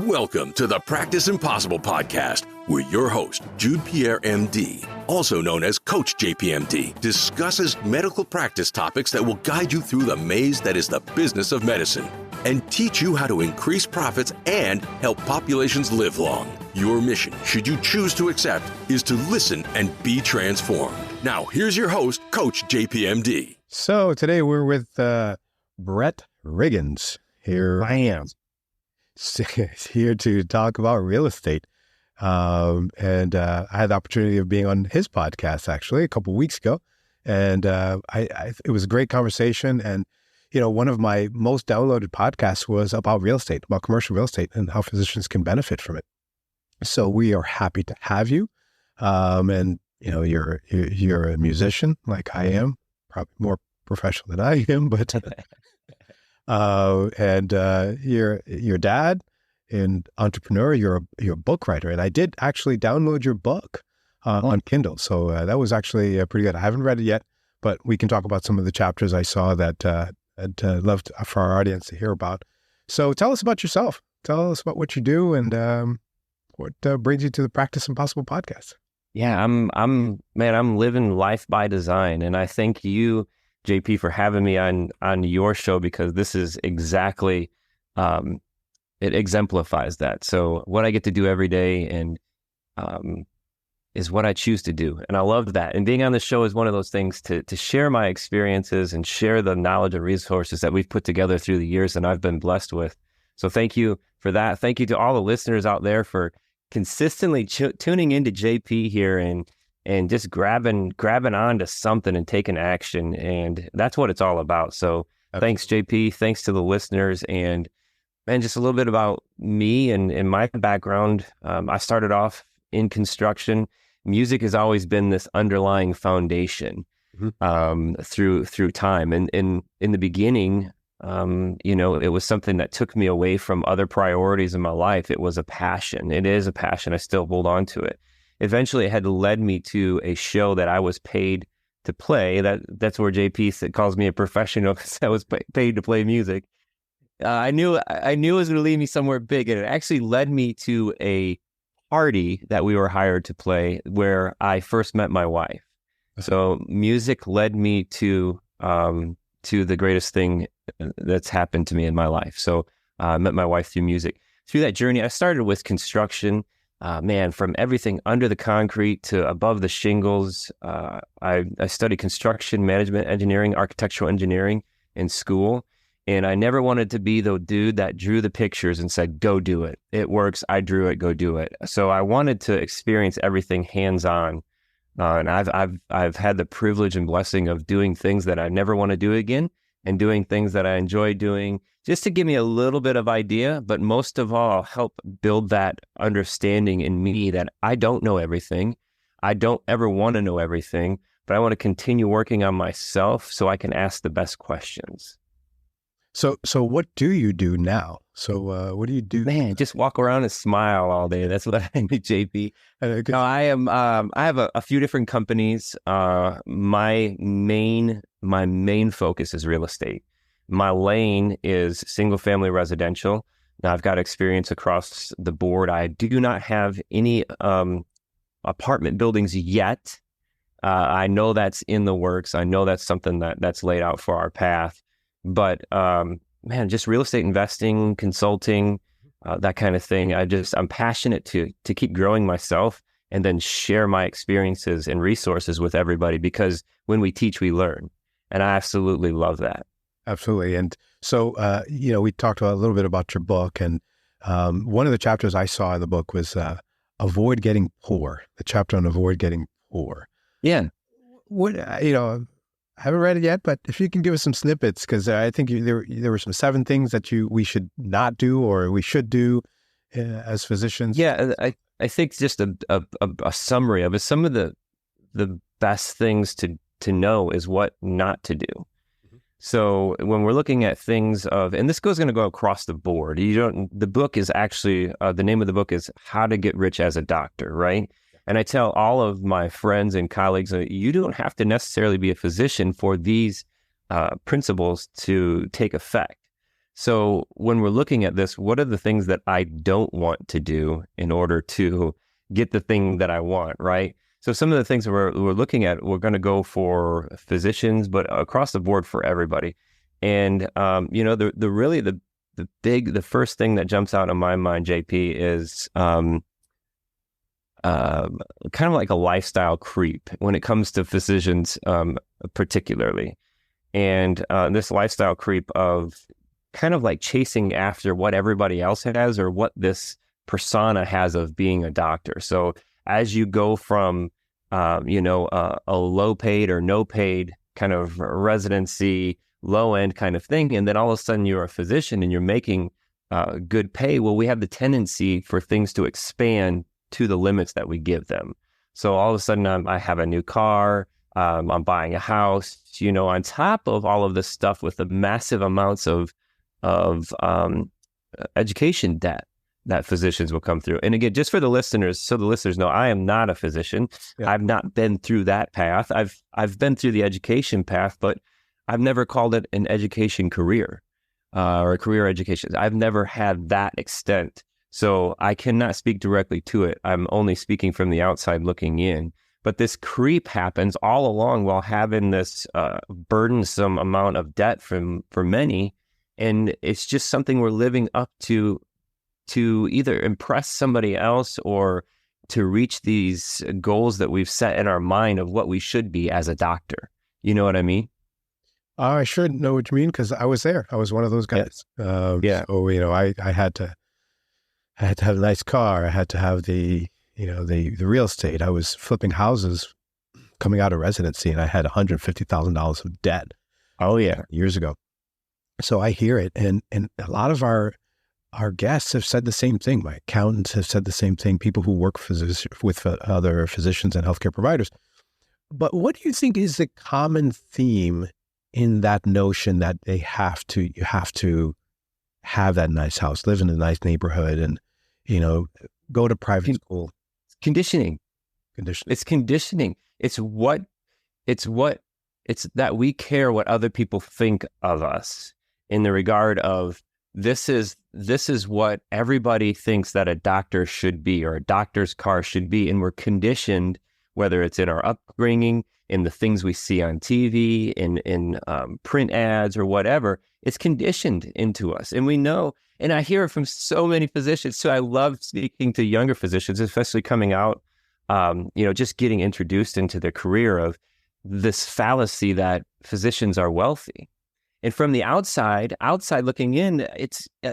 Welcome to the Practice Impossible podcast, where your host, Jude Pierre, MD, also known as Coach JPMD, discusses medical practice topics that will guide you through the maze that is the business of medicine and teach you how to increase profits and help populations live long. Your mission, should you choose to accept, is to listen and be transformed. Now, here's your host, Coach JPMD. So today we're with Brett Riggins. Here I am. Here to talk about real estate. I had the opportunity of being on his podcast actually a couple of weeks ago. And it was a great conversation. And, you know, one of my most downloaded podcasts was about real estate, about commercial real estate and how physicians can benefit from it. So we are happy to have you. And, you know, you're a musician like I am, probably more professional than I am, but you're your dad and entrepreneur. You're a book writer, and I did actually download your book on Kindle. So that was actually pretty good. I haven't read it yet, but we can talk about some of the chapters I saw that I'd love for our audience to hear about. So tell us about yourself. Tell us about what you do and what brings you to the Practice Impossible podcast. Yeah, I'm living life by design, and I thank you, JP, for having me on your show, because this is exactly, it exemplifies that. So what I get to do every day and is what I choose to do. And I love that. And being on the show is one of those things to share my experiences and share the knowledge and resources that we've put together through the years and I've been blessed with. So thank you for that. Thank you to all the listeners out there for consistently tuning into JP here and just grabbing on to something and taking action. And that's what it's all about. So Thanks, JP. Thanks to the listeners. And man, just a little bit about me and my background. I started off in construction. Music has always been this underlying foundation through time. And in the beginning, you know, it was something that took me away from other priorities in my life. It was a passion. It is a passion. I still hold on to it. Eventually, it had led me to a show that I was paid to play. That's where JP calls me a professional, because I was paid to play music. I knew it was going to lead me somewhere big, and it actually led me to a party that we were hired to play where I first met my wife. So music led me to the greatest thing that's happened to me in my life. So I met my wife through music. Through that journey, I started with construction. From everything under the concrete to above the shingles. I studied construction management engineering, architectural engineering in school. And I never wanted to be the dude that drew the pictures and said, go do it. It works. I drew it. Go do it. So I wanted to experience everything hands-on. And I've had the privilege and blessing of doing things that I never want to do again and doing things that I enjoy doing, just to give me a little bit of idea, but most of all, help build that understanding in me that I don't know everything. I don't ever want to know everything, but I want to continue working on myself so I can ask the best questions. So what do you do now? So what do you do? Man, just walk around and smile all day. That's what I do, JP. No, I have a few different companies. My main focus is real estate. My lane is single family residential. Now I've got experience across the board. I do not have any apartment buildings yet. I know that's in the works. I know that's something that's laid out for our path. But just real estate investing, consulting, that kind of thing. I'm passionate to keep growing myself and then share my experiences and resources with everybody, because when we teach, we learn. And I absolutely love that. Absolutely. And so, we talked a little bit about your book, and one of the chapters I saw in the book was Avoid Getting Poor, the chapter on avoid getting poor. Yeah. What, I haven't read it yet, but if you can give us some snippets, because I think there were some 7 things that we should not do or we should do as physicians. Yeah, I think just a summary of it. Some of the best things to know is what not to do. Mm-hmm. So when we're looking at things and this going to go across the board. The book is actually the name of the book is How to Get Rich as a Doctor, right? And I tell all of my friends and colleagues, you don't have to necessarily be a physician for these principles to take effect. So when we're looking at this, what are the things that I don't want to do in order to get the thing that I want, right? So some of the things that we're looking at, we're going to go for physicians, but across the board for everybody. And the first thing that jumps out in my mind, JP, is kind of like a lifestyle creep when it comes to physicians, particularly. And this lifestyle creep of kind of like chasing after what everybody else has or what this persona has of being a doctor. So as you go from, a low paid or no paid kind of residency, low end kind of thing, and then all of a sudden you're a physician and you're making good pay, well, we have the tendency for things to expand to the limits that we give them. So all of a sudden I have a new car, I'm buying a house, on top of all of this stuff with the massive amounts of education debt that physicians will come through. And again, just for the listeners, so the listeners know, I am not a physician. Yeah. I've not been through that path. I've been through the education path, but I've never called it an education career or a career education. I've never had that extent. So I cannot speak directly to it. I'm only speaking from the outside looking in. But this creep happens all along while having this burdensome amount of debt for many. And it's just something we're living up to either impress somebody else or to reach these goals that we've set in our mind of what we should be as a doctor. You know what I mean? I sure know what you mean, because I was there. I was one of those guys. So, I had to have a nice car. I had to have the real estate. I was flipping houses coming out of residency, and I had $150,000 of debt. Oh yeah, years ago. So I hear it, and a lot of our guests have said the same thing. My accountants have said the same thing. People who work with other physicians and healthcare providers. But what do you think is the common theme in that notion that you have to have that nice house, live in a nice neighborhood, and go to private school? Conditioning. It's conditioning. It's that we care what other people think of us in the regard of this is what everybody thinks that a doctor should be or a doctor's car should be. And we're conditioned, whether it's in our upbringing, in the things we see on TV, in print ads or whatever, it's conditioned into us. And we know, and I hear it from so many physicians. So I love speaking to younger physicians, especially coming out, just getting introduced into their career of this fallacy that physicians are wealthy. And from the outside looking in,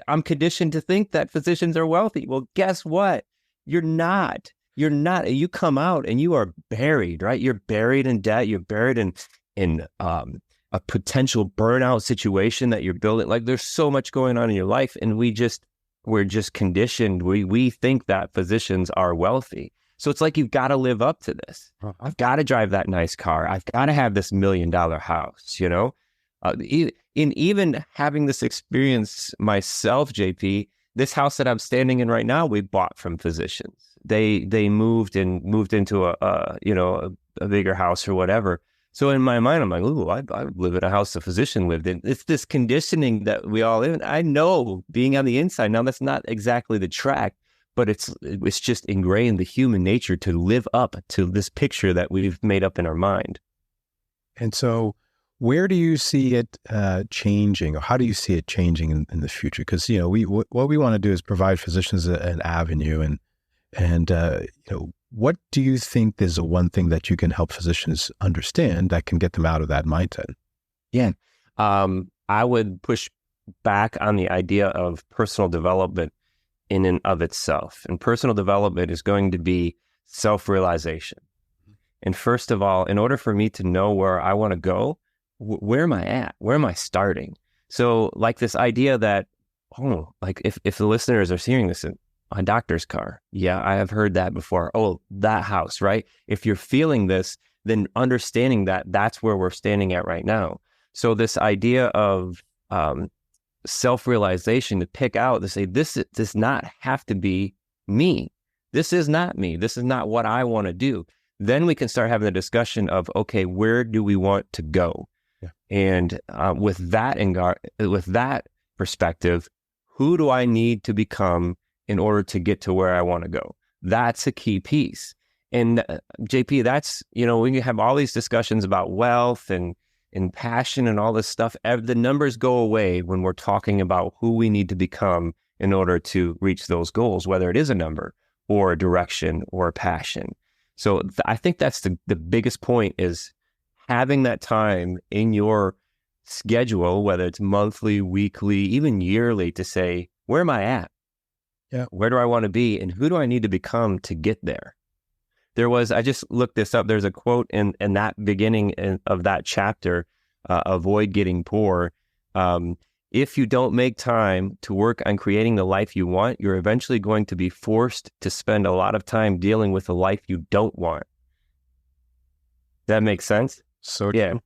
I'm conditioned to think that physicians are wealthy. Well, guess what? You're not. You're not. You come out and you are buried, right? You're buried in debt. You're buried in a potential burnout situation that you're building. Like there's so much going on in your life, and we're just conditioned. We think that physicians are wealthy. So it's like, you've got to live up to this. I've got to drive that nice car. I've got to have this $1 million house, in even having this experience myself, JP, this house that I'm standing in right now, we bought from physicians. They moved into a bigger house or whatever. So in my mind, I'm like, ooh, I live in a house a physician lived in. It's this conditioning that we all live in. I know, being on the inside, now that's not exactly the track, but it's just ingrained the human nature to live up to this picture that we've made up in our mind. And so where do you see it changing, or how do you see it changing in the future? Because, what we want to do is provide physicians an avenue, and what do you think is the one thing that you can help physicians understand that can get them out of that mindset? Yeah. I would push back on the idea of personal development in and of itself. And personal development is going to be self-realization. And first of all, in order for me to know where I want to go, where am I at? Where am I starting? So like this idea that, if the listeners are hearing this in a doctor's car, yeah, I have heard that before. Oh, that house, right? If you're feeling this, then understanding that that's where we're standing at right now. So this idea of self-realization, to pick out, to say, this does not have to be me. This is not me. This is not what I want to do. Then we can start having the discussion of, okay, where do we want to go? Yeah. And with that perspective, who do I need to become in order to get to where I want to go? That's a key piece. And JP, that's, we have all these discussions about wealth and passion and all this stuff. The numbers go away when we're talking about who we need to become in order to reach those goals, whether it is a number or a direction or a passion. So I think that's the biggest point, is having that time in your schedule, whether it's monthly, weekly, even yearly, to say, where am I at? Yeah. Where do I want to be? And who do I need to become to get there? I just looked this up. There's a quote in that beginning of that chapter, avoid getting poor. If you don't make time to work on creating the life you want, you're eventually going to be forced to spend a lot of time dealing with the life you don't want. That makes sense? So true.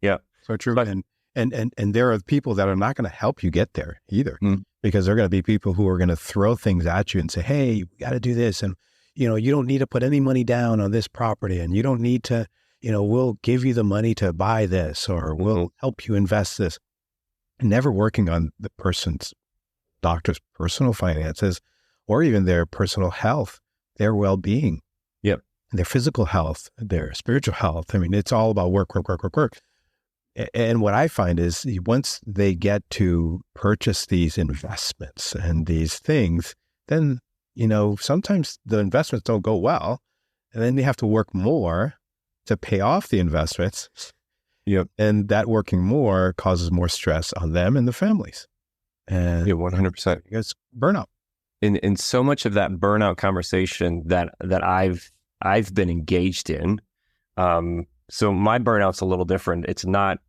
Yeah. So true. But, and there are people that are not going to help you get there either, because they're going to be people who are going to throw things at you and say, hey, we got to do this. And, you don't need to put any money down on this property, and you don't need to, we'll give you the money to buy this, or we'll help you invest this. Never working on the doctor's personal finances, or even their personal health, their well-being, their physical health, their spiritual health. I mean, it's all about work. And what I find is, once they get to purchase these investments and these things, then, sometimes the investments don't go well, and then they have to work more to pay off the investments. Yep. And that working more causes more stress on them and the families. And 100%. It's burnout. In so much of that burnout conversation that I've been engaged in, so my burnout's a little different. It's not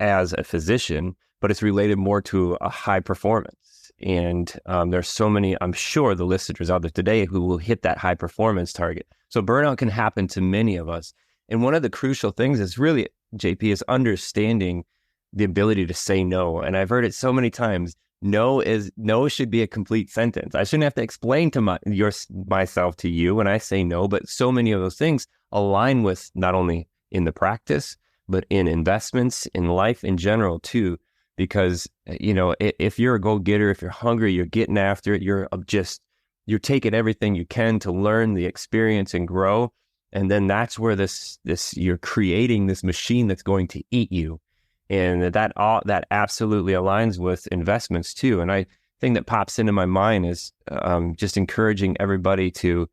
as a physician, but it's related more to a high performance. And there's so many, I'm sure, the listeners out there today who will hit that high performance target. So burnout can happen to many of us. And one of the crucial things is really, JP, is understanding the ability to say no. And I've heard it so many times. No should be a complete sentence. I shouldn't have to explain to myself to you when I say no, but so many of those things align with not only in the practice, but in investments, in life in general too. Because, if you're a go-getter, if you're hungry, you're getting after it, you're taking everything you can to learn the experience and grow. And then that's where this you're creating this machine that's going to eat you. And that absolutely aligns with investments too. And I think that pops into my mind is just encouraging everybody to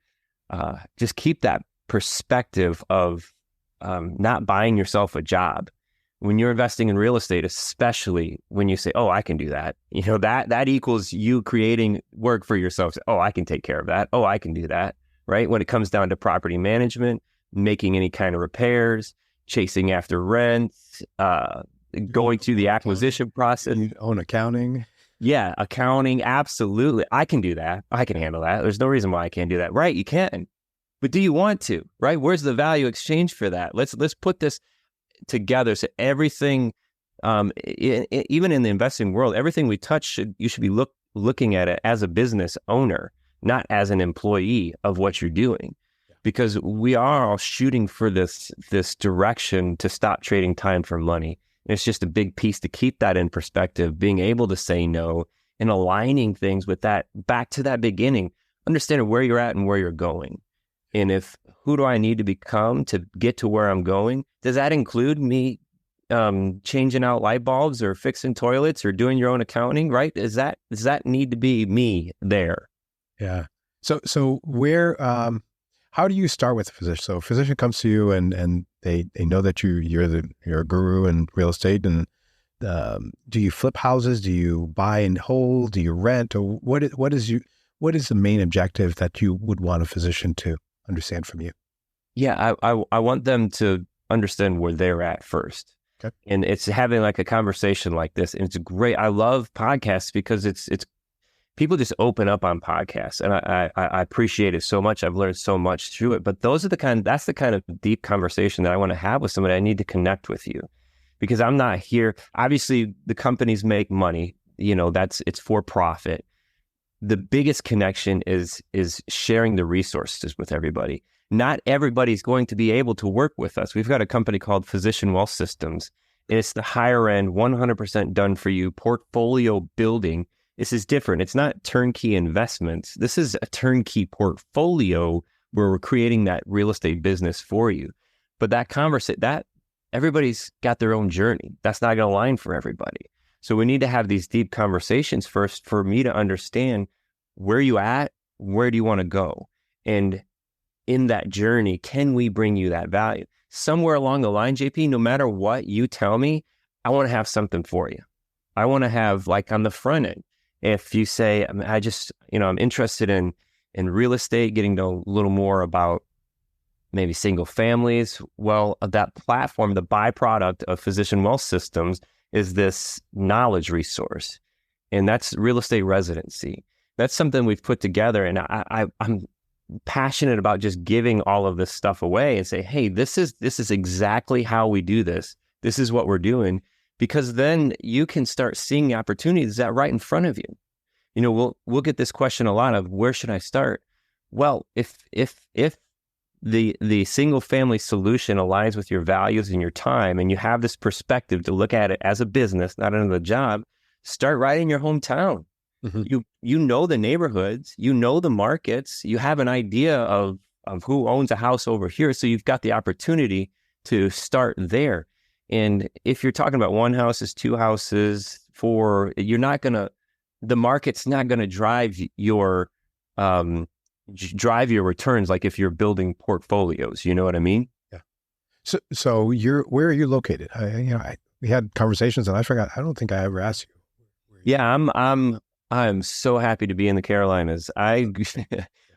just keep that perspective of not buying yourself a job. When you're investing in real estate, especially when you say, oh, I can do that, that equals you creating work for yourself. Oh, I can take care of that. Oh, I can do that. Right? When it comes down to property management, making any kind of repairs, chasing after rents, going through the acquisition process. You own accounting. Yeah, accounting. Absolutely. I can do that. I can handle that. There's no reason why I can't do that. Right? You can. But do you want to? Right? Where's the value exchange for that? Let's put this together. So everything, even in the investing world, everything we touch, you should be looking at it as a business owner, not as an employee of what you're doing, because we are all shooting for this direction to stop trading time for money. And it's just a big piece to keep that in perspective, being able to say no and aligning things with that, back to that beginning, understanding where you're at and where you're going. And who do I need to become to get to where I'm going? Does that include me changing out light bulbs or fixing toilets or doing your own accounting, right? Does that need to be me there? Yeah. So where, how do you start with a physician? So a physician comes to you and they know that you're a guru in real estate. And do you flip houses? Do you buy and hold? Do you rent? Or what is the main objective that you would want a physician to understand from you? Yeah, I want them to understand where they're at first. Okay. And it's having like a conversation like this. And it's great. I love podcasts because it's people just open up on podcasts, and I appreciate it so much. I've learned so much through it. But that's the kind of deep conversation that I want to have with somebody. I need to connect with you because I'm not here. Obviously, the companies make money. It's for profit. The biggest connection is sharing the resources with everybody. Not everybody's going to be able to work with us. We've got a company called Physician Wealth Systems, And it's the higher end, 100% done for you portfolio building. This is different. It's not turnkey investments. This is a turnkey portfolio where we're creating that real estate business for you. But that everybody's got their own journey. That's not going to align for everybody. So we need to have these deep conversations first for me to understand where you at, where do you want to go? And in that journey, can we bring you that value? Somewhere along the line, JP, no matter what you tell me, I want to have something for you. I want to have, like, on the front end, if you say, I'm interested in real estate, getting to know a little more about maybe single families. Well, that platform, the byproduct of Physician Wealth Systems, is this knowledge resource. And that's real estate residency. That's something we've put together. And I'm passionate about just giving all of this stuff away and say, hey, this is exactly how we do this. This is what we're doing. Because then you can start seeing the opportunities that right in front of you. You know, we'll get this question a lot of, where should I start? Well, if the single family solution aligns with your values and your time, and you have this perspective to look at it as a business, not another job, start right in your hometown. Mm-hmm. You know the neighborhoods, you know the markets, you have an idea of who owns a house over here. So you've got the opportunity to start there. And if you're talking about one house, two houses, the market's not going to drive your returns like if you're building portfolios. You know what I mean? Yeah. So where are you located? We had conversations and I forgot. I don't think I ever asked you. Yeah, I'm so happy to be in the Carolinas. I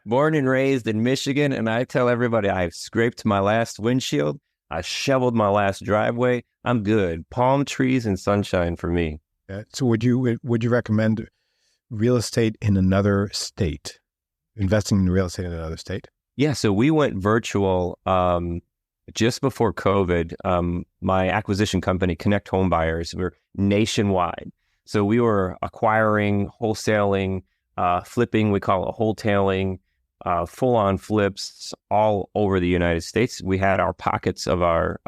born and raised in Michigan, and I tell everybody I've scraped my last windshield. I shoveled my last driveway. I'm good. Palm trees and sunshine for me. Yeah. So would you recommend real estate in another state? Investing in real estate in another state? Yeah. So we went virtual just before COVID. My acquisition company, Connect Home Buyers, we're nationwide. So we were acquiring, wholesaling, flipping. We call it wholetailing. Full-on flips all over the United States. We had our pockets of our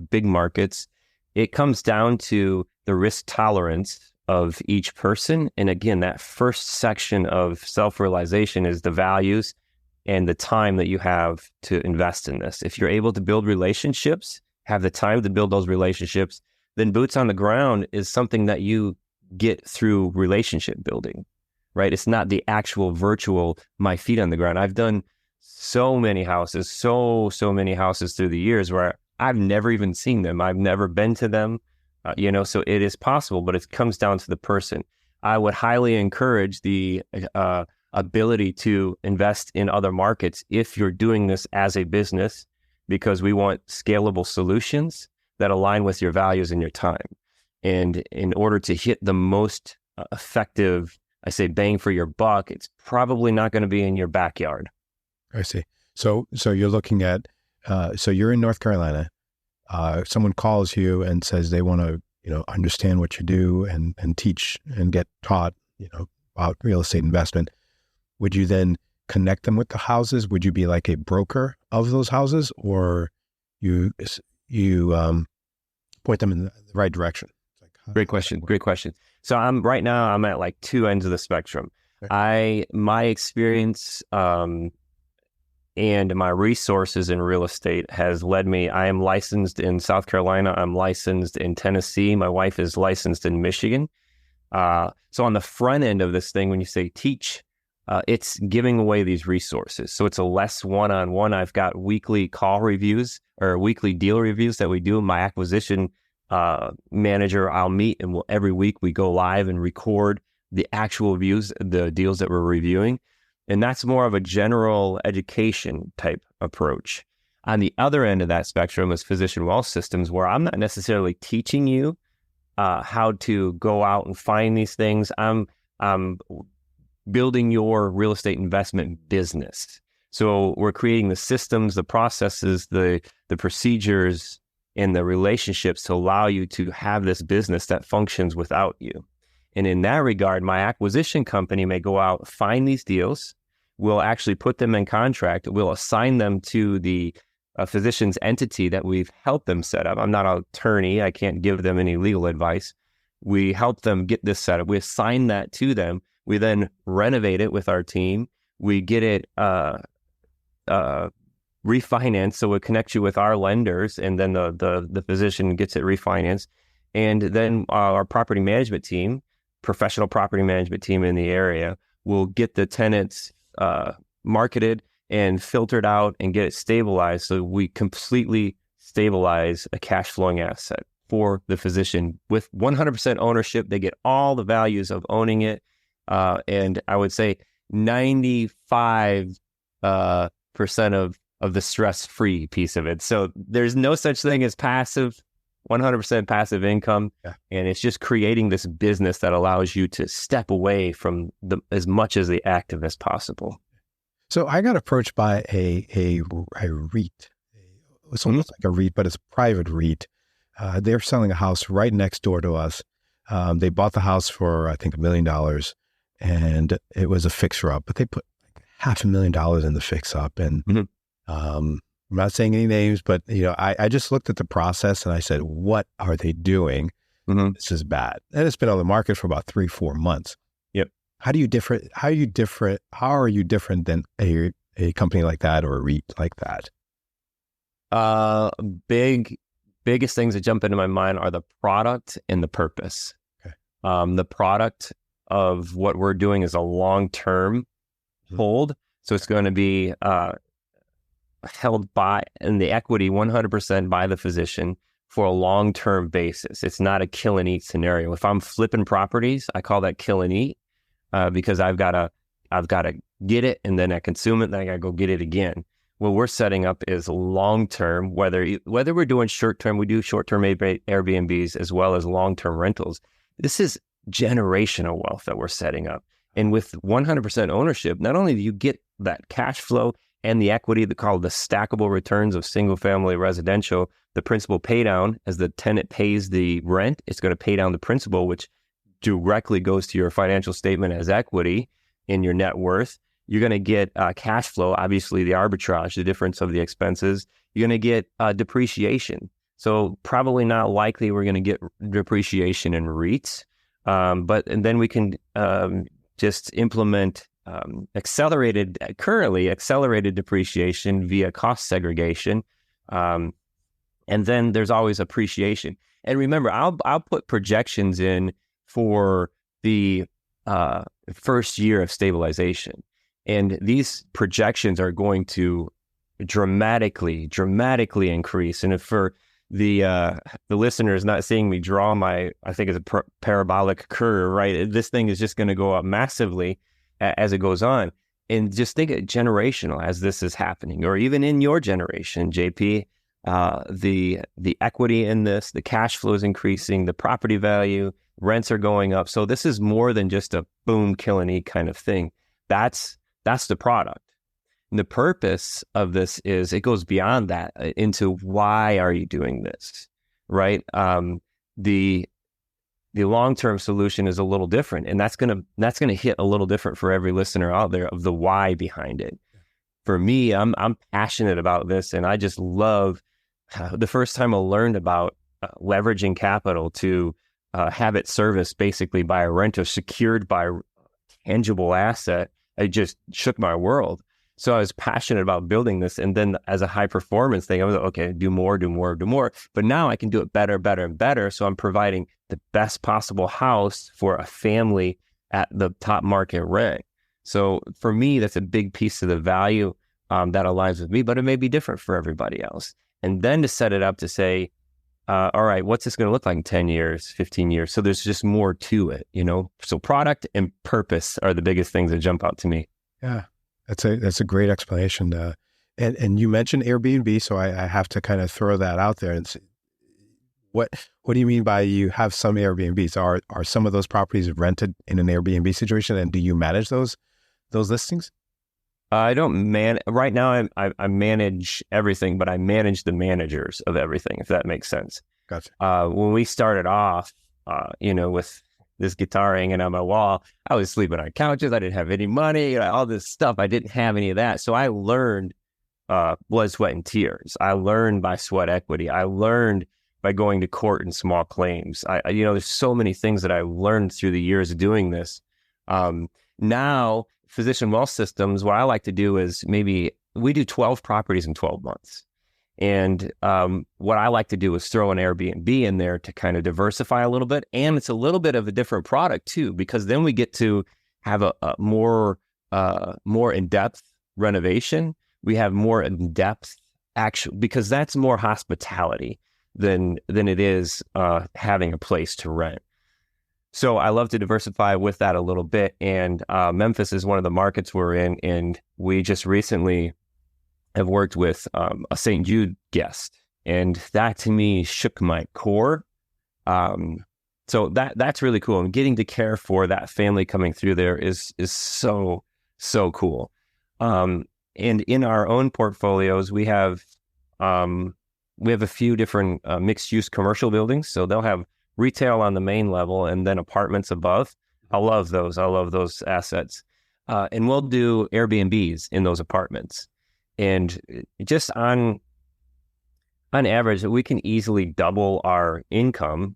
big markets. It comes down to the risk tolerance of each person. And again, that first section of self-realization is the values and the time that you have to invest in this. If you're able to build relationships, have the time to build those relationships, then boots on the ground is something that you get through relationship building. Right? It's not the actual virtual, my feet on the ground. I've done so many houses, so many houses through the years where I've never even seen them. I've never been to them, so it is possible, but it comes down to the person. I would highly encourage the ability to invest in other markets if you're doing this as a business, because we want scalable solutions that align with your values and your time. And in order to hit the most effective, I say, bang for your buck, it's probably not going to be in your backyard. I see. So you're looking at, so you're in North Carolina. Someone calls you and says they want to, understand what you do and teach and get taught, about real estate investment. Would you then connect them with the houses? Would you be like a broker of those houses, or you point them in the right direction? Great question. So I'm at like two ends of the spectrum. Okay. My experience and my resources in real estate has led me. I am licensed in South Carolina. I'm licensed in Tennessee. My wife is licensed in Michigan. So on the front end of this thing, when you say teach, it's giving away these resources. So it's a less one-on-one. I've got weekly call reviews or weekly deal reviews that we do. My acquisition manager, I'll meet, and every week we go live and record the actual views, the deals that we're reviewing. And that's more of a general education type approach. On the other end of that spectrum is Physician Wealth Systems, where I'm not necessarily teaching you how to go out and find these things. I'm building your real estate investment business. So we're creating the systems, the processes, the procedures, and the relationships to allow you to have this business that functions without you. And in that regard, my acquisition company may go out, find these deals. We'll actually put them in contract. We'll assign them to the a physician's entity that we've helped them set up. I'm not an attorney. I can't give them any legal advice. We help them get this set up. We assign that to them. We then renovate it with our team. We get it refinanced, so it connects you with our lenders, and then the physician gets it refinanced. And then our property management team, professional property management team in the area, will get the tenants marketed and filtered out and get it stabilized. So we completely stabilize a cash flowing asset for the physician with 100% ownership. They get all the values of owning it. And I would say 95% of the stress-free piece of it. So there's no such thing as passive, 100% passive income. Yeah. And it's just creating this business that allows you to step away from as much as the active as possible. So I got approached by a REIT. It's almost like a REIT, but it's a private REIT. They're selling a house right next door to us. They bought the house for, I think, $1 million, and it was a fixer-up, but they put like $500,000 in the fix-up. And I'm not saying any names, but I just looked at the process and I said, what are they doing? This is bad. And it's been on the market for about 3-4 months. Yep. How are you different than a company like that or a REIT like that? Biggest things that jump into my mind are the product and the purpose. Okay. The product of what we're doing is a long-term hold. So it's going to be held by, and the equity 100% by the physician for a long-term basis. It's not a kill and eat scenario. If I'm flipping properties, I call that kill and eat because I've got to get it, and then I consume it, then I got to go get it again. What we're setting up is long-term, whether we're doing short-term, we do short-term Airbnbs as well as long-term rentals. This is generational wealth that we're setting up. And with 100% ownership, not only do you get that cash flow and the equity that called the stackable returns of single-family residential, the principal pay down as the tenant pays the rent, it's going to pay down the principal, which directly goes to your financial statement as equity in your net worth. You're going to get cash flow, obviously the arbitrage, the difference of the expenses. You're going to get depreciation. So probably not likely we're going to get depreciation in REITs, and then we can just implement accelerated depreciation via cost segregation. And then there's always appreciation. And remember, I'll put projections in for the first year of stabilization. And these projections are going to dramatically increase. And if for the listeners not seeing me draw I think it's a parabolic curve, right? This thing is just going to go up massively as it goes on. And just think it generational as this is happening, or even in your generation, JP, the equity in this, the cash flow is increasing, the property value, rents are going up. So this is more than just a boom, kill and eat kind of thing. That's the product. And the purpose of this is it goes beyond that into why are you doing this, right? The long-term solution is a little different, and that's gonna hit a little different for every listener out there of the why behind it. For me, I'm passionate about this, and I just love the first time I learned about leveraging capital to have it serviced basically by a renter secured by a tangible asset. It just shook my world. So I was passionate about building this. And then as a high performance thing, I was like, okay, do more. But now I can do it better, and better. So I'm providing the best possible house for a family at the top market rent. So for me, that's a big piece of the value that aligns with me, but it may be different for everybody else. And then to set it up to say, all right, what's this going to look like in 10 years, 15 years? So there's just more to it, So product and purpose are the biggest things that jump out to me. Yeah, that's a great explanation. And you mentioned Airbnb, so I have to kind of throw that out there and say, what do you mean by you have some Airbnbs? Are some of those properties rented in an Airbnb situation, and do you manage those listings? I don't right now. I manage everything, but I manage the managers of everything, if that makes sense. Gotcha. When we started off, with this guitar hanging on my wall, I was sleeping on couches. I didn't have any money, all this stuff. I didn't have any of that. So I learned blood, sweat, and tears. I learned by sweat equity. I learned by going to court in small claims. There's so many things that I learned through the years of doing this. Now, physician wealth systems, what I like to do is maybe we do 12 properties in 12 months. And what I like to do is throw an Airbnb in there to kind of diversify a little bit. And it's a little bit of a different product too, because then we get to have a more in-depth renovation. We have more in-depth actual, because that's more hospitality than it is having a place to rent. So I love to diversify with that a little bit. And Memphis is one of the markets we're in. And we just recently have worked with a St. Jude guest. And that to me shook my core. So that's really cool. And getting to care for that family coming through there is so, so cool. And in our own portfolios, we have a few different mixed use commercial buildings. So they'll have retail on the main level and then apartments above. I love those assets. And we'll do Airbnbs in those apartments. And just on average, we can easily double our income,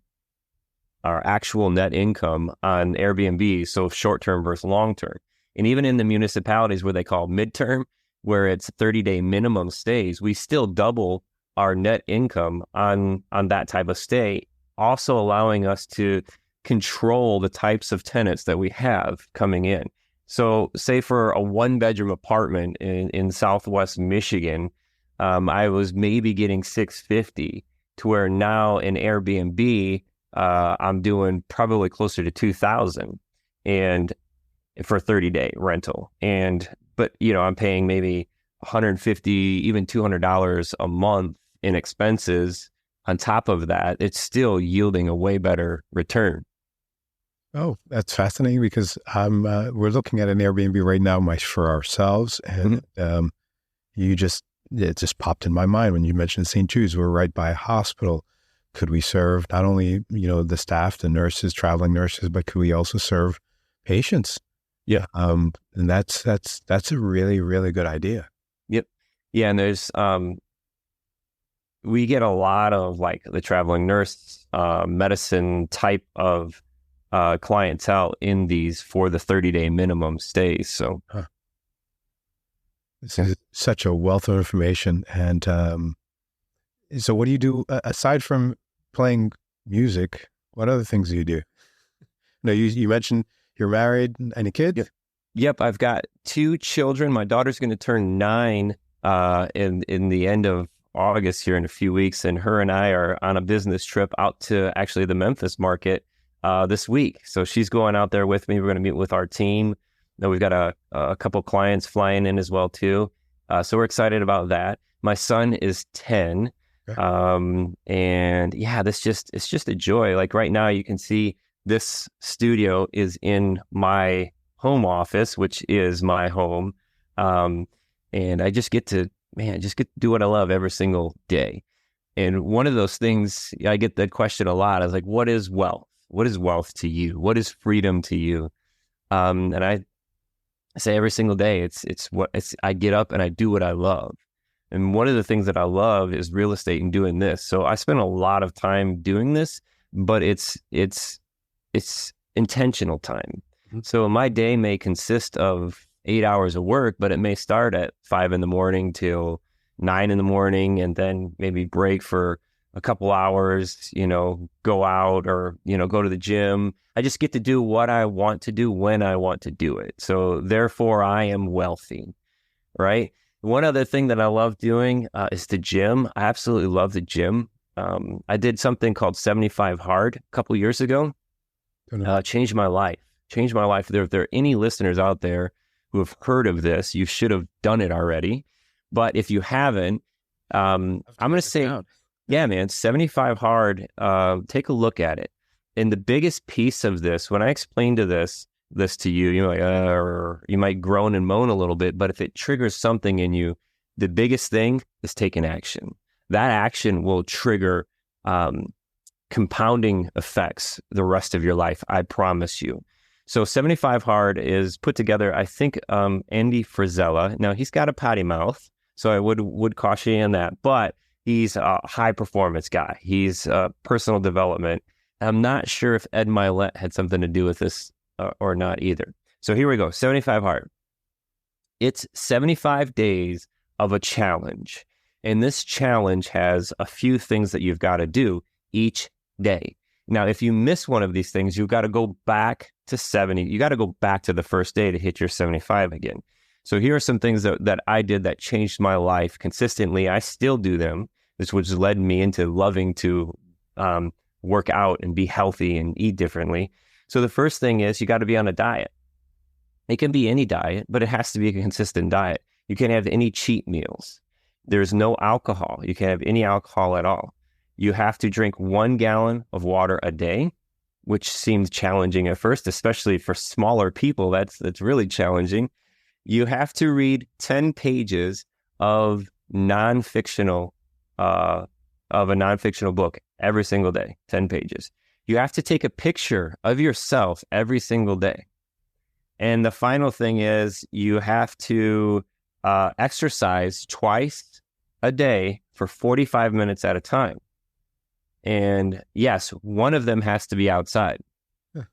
our actual net income on Airbnb. So short-term versus long-term. And even in the municipalities where they call midterm, where it's 30-day minimum stays, we still double our net income on that type of stay, also allowing us to control the types of tenants that we have coming in. So say for a 1-bedroom apartment in Southwest Michigan, I was maybe getting $650 to where now in Airbnb, I'm doing probably closer to $2,000 and for a 30-day rental. But I'm paying maybe $150, even $200 a month in expenses. On top of that, it's still yielding a way better return. Oh, that's fascinating because we're looking at an Airbnb right now for ourselves. And it just popped in my mind when you mentioned St. Jude's. We're right by a hospital. Could we serve not only, the staff, the nurses, traveling nurses, but could we also serve patients? Yeah. And that's a really, really good idea. Yep. Yeah. And there's, we get a lot of like the traveling nurse, medicine type of clientele in these for the 30-day minimum stays. So this is such a wealth of information. And so what do you do aside from playing music? What other things do you do? No, you mentioned you're married. Any kids? Yep. I've got 2 children. My daughter's going to turn 9 in the end of August here in a few weeks. And her and I are on a business trip out to actually the Memphis market this week. So she's going out there with me. We're going to meet with our team. Now we've got a couple clients flying in as well too. So we're excited about that. My son is 10. Okay. And yeah, it's just a joy. Like right now you can see this studio is in my home office, which is my home. And I just get to do what I love every single day. And one of those things, I get that question a lot. I was like, what is wealth? What is wealth to you? What is freedom to you? And I say every single day, I get up and I do what I love. And one of the things that I love is real estate and doing this. So I spend a lot of time doing this, but it's intentional time. Mm-hmm. So my day may consist of 8 hours of work, but it may start at 5 a.m. till 9 a.m. and then maybe break for a couple hours, go out or, go to the gym. I just get to do what I want to do when I want to do it. So therefore I am wealthy, right? One other thing that I love doing is the gym. I absolutely love the gym. I did something called 75 Hard a couple years ago. Changed my life. If there are any listeners out there who have heard of this, you should have done it already. But if you haven't, I'm going to say, yeah, man, 75 Hard, take a look at it. And the biggest piece of this, when I explain this to you, you're like, or you might groan and moan a little bit, but if it triggers something in you, the biggest thing is taking action. That action will trigger compounding effects the rest of your life, I promise you. So 75 Hard is put together, I think, Andy Frisella. Now, he's got a potty mouth, So I would caution you on that. But he's a high performance guy. He's personal development. I'm not sure if Ed Milet had something to do with this or not either. So here we go. 75 hard. It's 75 days of a challenge. And this challenge has a few things that you've got to do each day. Now, if you miss one of these things, you've got to go back to 70. You got to go back to the first day to hit your 75 again. So here are some things that I did that changed my life consistently. I still do them, which led me into loving to work out and be healthy and eat differently. So the first thing is you got to be on a diet. It can be any diet, but it has to be a consistent diet. You can't have any cheat meals. There's no alcohol. You can't have any alcohol at all. You have to drink 1 gallon of water a day, which seems challenging at first, especially for smaller people. That's really challenging. You have to read 10 pages of a non-fictional book every single day, 10 pages. You have to take a picture of yourself every single day. And the final thing is you have to exercise twice a day for 45 minutes at a time. And yes, one of them has to be outside. Yeah.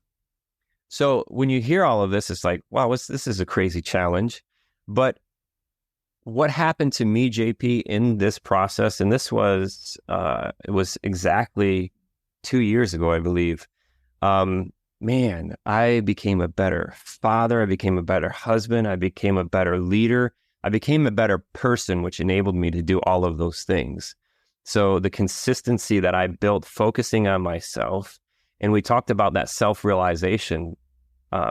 So when you hear all of this, it's like, wow, this is a crazy challenge. But what happened to me, JP, in this process, and this was, it was exactly 2 years ago, I believe. Man, I became a better father. I became a better husband. I became a better leader. I became a better person, which enabled me to do all of those things. So the consistency that I built focusing on myself, and we talked about that self-realization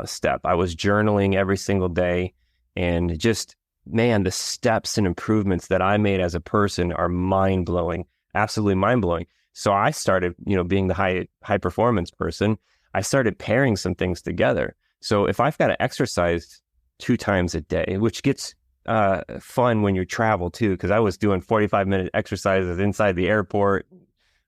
step. I was journaling every single day, and just, man, the steps and improvements that I made as a person are mind-blowing, absolutely mind-blowing. So I started, being the high performance person, I started pairing some things together. So if I've got to exercise 2 times a day, which gets fun when you travel too, because I was doing 45-minute exercises inside the airport,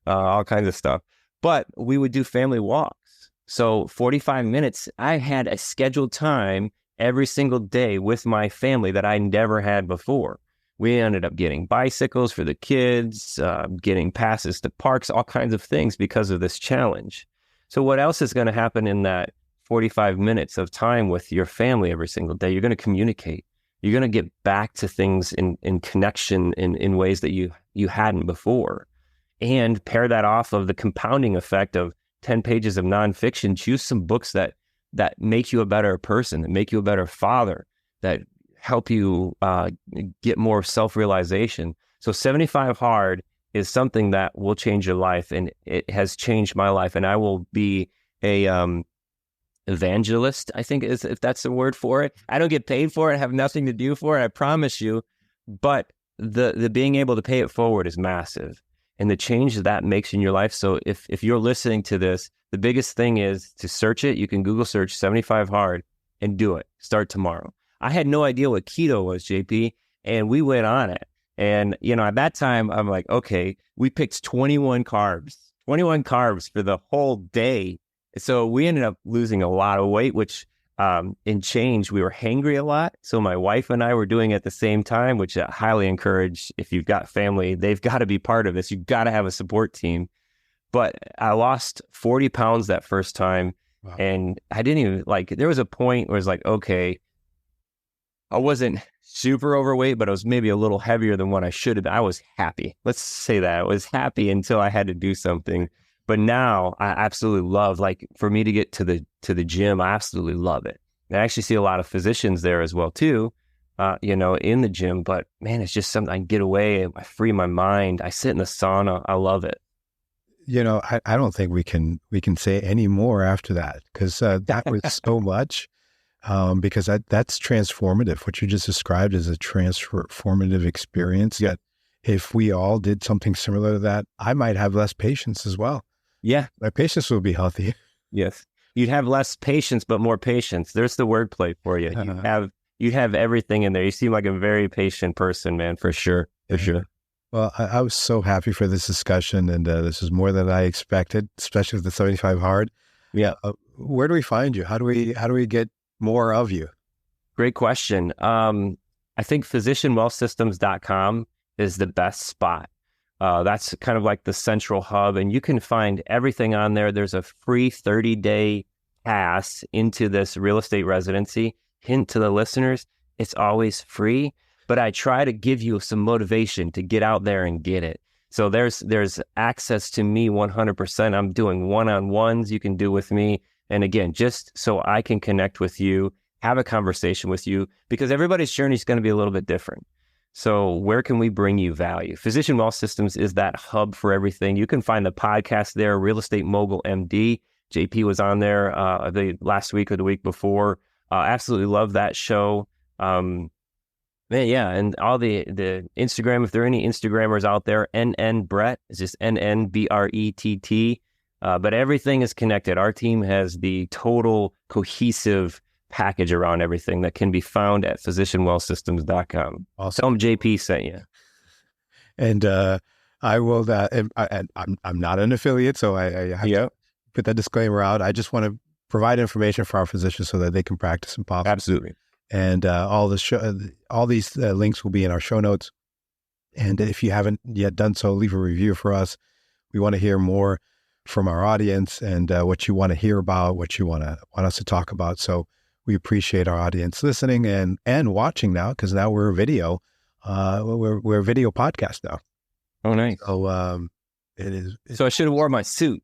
all kinds of stuff. But we would do family walks. So 45 minutes, I had a scheduled time every single day with my family that I never had before. We ended up getting bicycles for the kids, getting passes to parks, all kinds of things because of this challenge. So what else is going to happen in that 45 minutes of time with your family every single day? You're going to communicate. You're going to get back to things in connection in ways that you hadn't before. And pair that off of the compounding effect of 10 pages of nonfiction. Choose some books that make you a better person, that make you a better father, that help you get more self-realization. So 75 Hard is something that will change your life, and it has changed my life. And I will be a evangelist, I think is, if that's the word for it. I don't get paid for it. I have nothing to do for it, I promise you. But the being able to pay it forward is massive, and the change that makes in your life. So if you're listening to this, the biggest thing is to search it. You can Google search 75 Hard and do it. Start tomorrow. I had no idea what keto was, JP, and we went on it. And, at that time, I'm like, okay, we picked 21 carbs for the whole day. So we ended up losing a lot of weight, which in change, we were hangry a lot. So my wife and I were doing it at the same time, which I highly encourage. If you've got family, they've got to be part of this. You've got to have a support team. But I lost 40 pounds that first time. Wow. And I didn't even there was a point where it's like, okay, I wasn't super overweight, but I was maybe a little heavier than what I should have been. I was happy. Let's say that. I was happy until I had to do something. But now I absolutely love, for me to get to the gym, I absolutely love it. I actually see a lot of physicians there as well too, in the gym. But man, it's just something I can get away. I free my mind. I sit in the sauna. I love it. I don't think we can say any more after that, because that was so much. Because that's transformative. What you just described is a transformative experience. Yet, if we all did something similar to that, I might have less patience as well. Yeah. My patience will be healthy. Yes. You'd have less patience, but more patience. There's the wordplay for you. You have everything in there. You seem like a very patient person, man, for sure. For sure. Well, I was so happy for this discussion, and this is more than I expected, especially with the 75 Hard. Yeah. Where do we find you? How do we get more of you? Great question. I think physicianwealthsystems.com is the best spot. That's kind of like the central hub, and you can find everything on there. There's a free 30-day pass into this real estate residency. Hint to the listeners, it's always free, but I try to give you some motivation to get out there and get it. So there's access to me 100%. I'm doing one-on-ones you can do with me. And again, just so I can connect with you, have a conversation with you, because everybody's journey is going to be a little bit different. So where can we bring you value? Physician Wealth Systems is that hub for everything. You can find the podcast there, Real Estate Mogul MD. JP was on there the last week or the week before. Absolutely love that show. Man, yeah, and all the Instagram, if there are any Instagrammers out there, NN Brett, it's just NNBRETT. But everything is connected. Our team has the total cohesive package around everything that can be found at physicianwealthsystems.com. Awesome. Tell them JP sent you. And I will, I'm not an affiliate, so I have to put that disclaimer out. I just want to provide information for our physicians so that they can practice in possible. Absolutely. And all these links will be in our show notes. And if you haven't yet done so, leave a review for us. We want to hear more from our audience and what you want to hear about, what you want us to talk about. So we appreciate our audience listening and watching now, because now we're a video. We're a video podcast now. Oh, nice. So it is. So I should have worn my suit.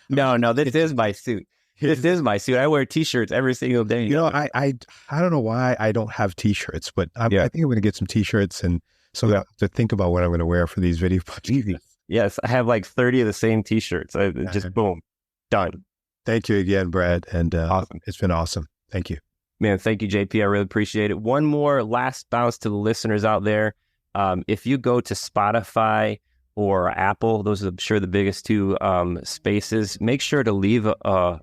No, this is my suit. This is my suit. I wear T-shirts every single day. You know, I don't know why I don't have T-shirts, but I think I'm going to get some T-shirts, and so I have to think about what I'm going to wear for these video podcasts. Yes, I have like 30 of the same T-shirts. Just boom, done. Thank you again, Brad, and awesome. It's been awesome. Thank you. Man, thank you, JP. I really appreciate it. One more last bounce to the listeners out there. If you go to Spotify or Apple, those are, I'm sure, the biggest two spaces, make sure to leave a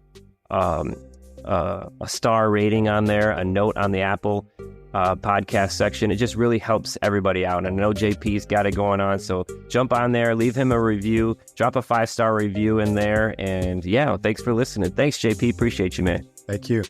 star rating on there, a note on the Apple podcast section. It just really helps everybody out. And I know JP's got it going on, so jump on there, leave him a review, drop a 5-star review in there. And yeah, thanks for listening. Thanks, JP. Appreciate you, man. Thank you.